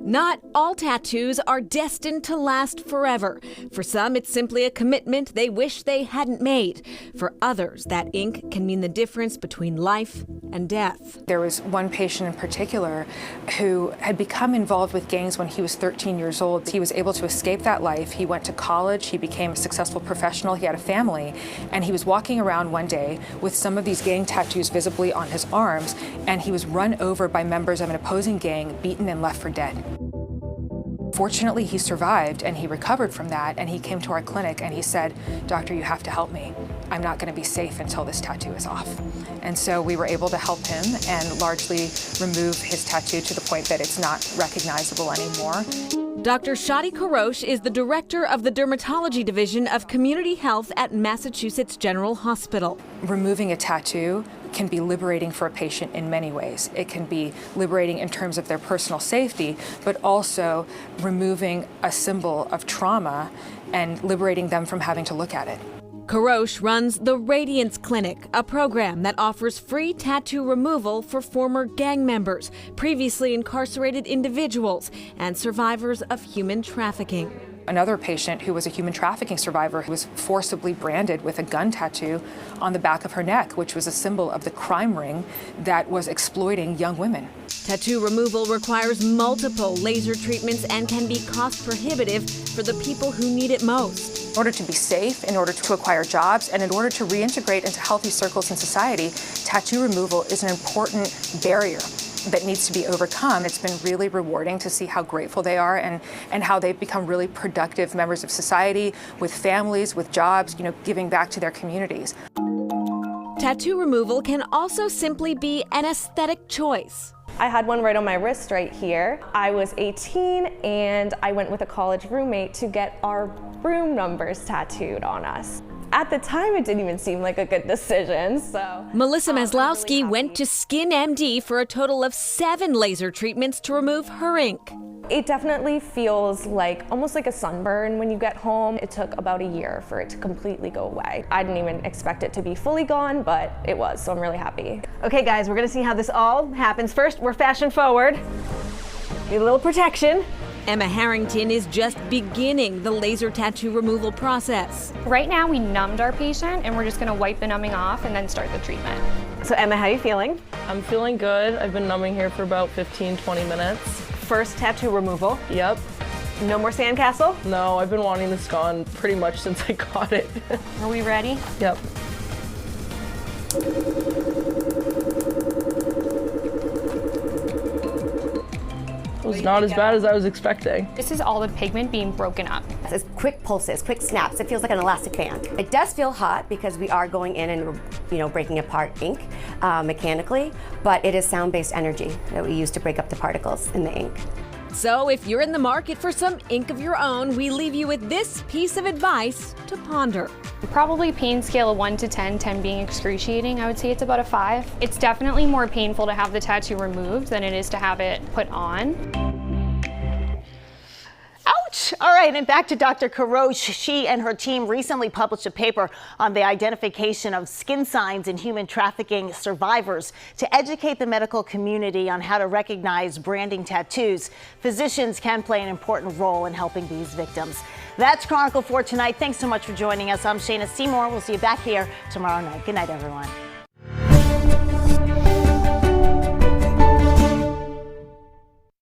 Not all tattoos are destined to last forever. For some, it's simply a commitment they wish they hadn't made. For others, that ink can mean the difference between life and death. There was one patient in particular who had become involved with gangs when he was 13 years old. He was able to escape that life. He went to college, he became a successful professional, he had a family, and he was walking around one day with some of these gang tattoos visibly on his arms, and he was run over by members of an opposing gang, beaten and left for dead. Fortunately, he survived and he recovered from that, and he came to our clinic and he said, "Doctor, you have to help me. I'm not going to be safe until this tattoo is off." And so we were able to help him and largely remove his tattoo to the point that it's not recognizable anymore. Dr. Shadi Kourosh is the director of the Dermatology Division of Community Health at Massachusetts General Hospital. Removing a tattoo can be liberating for a patient in many ways. It can be liberating in terms of their personal safety, but also removing a symbol of trauma and liberating them from having to look at it. Kourosh runs the Radiance Clinic, a program that offers free tattoo removal for former gang members, previously incarcerated individuals, and survivors of human trafficking. Another patient who was a human trafficking survivor who was forcibly branded with a gun tattoo on the back of her neck, which was a symbol of the crime ring that was exploiting young women. Tattoo removal requires multiple laser treatments and can be cost prohibitive for the people who need it most. In order to be safe, in order to acquire jobs, and in order to reintegrate into healthy circles in society, tattoo removal is an important barrier that needs to be overcome. It's been really rewarding to see how grateful they are and how they've become really productive members of society, with families, with jobs, giving back to their communities. Tattoo removal can also simply be an aesthetic choice. I had one right on my wrist right here. I was 18 and I went with a college roommate to get our room numbers tattooed on us. At the time, it didn't even seem like a good decision, so. Melissa Maslowski went to Skin MD for a total of 7 laser treatments to remove her ink. It definitely feels like almost like a sunburn when you get home. It took about a year for it to completely go away. I didn't even expect it to be fully gone, but it was, so I'm really happy. Okay guys, we're gonna see how this all happens. First, we're fashion forward. Need a little protection. Emma Harrington is just beginning the laser tattoo removal process. Right now we numbed our patient and we're just gonna wipe the numbing off and then start the treatment. So Emma, how are you feeling? I'm feeling good. I've been numbing here for about 15-20 minutes. First tattoo removal. Yep. No more sandcastle? No, I've been wanting this gone pretty much since I got it. Are we ready? Yep. It was not as bad as I was expecting. This is all the pigment being broken up. It's quick pulses, quick snaps. It feels like an elastic band. It does feel hot because we are going in and breaking apart ink mechanically, but it is sound-based energy that we use to break up the particles in the ink. So if you're in the market for some ink of your own, we leave you with this piece of advice to ponder. Probably pain scale of 1 to 10, 10 being excruciating, I would say it's about a 5. It's definitely more painful to have the tattoo removed than it is to have it put on. Ouch! All right, and back to Dr. Kourosh. She and her team recently published a paper on the identification of skin signs in human trafficking survivors to educate the medical community on how to recognize branding tattoos. Physicians can play an important role in helping these victims. That's Chronicle for tonight. Thanks so much for joining us. I'm Shayna Seymour. We'll see you back here tomorrow night. Good night, everyone.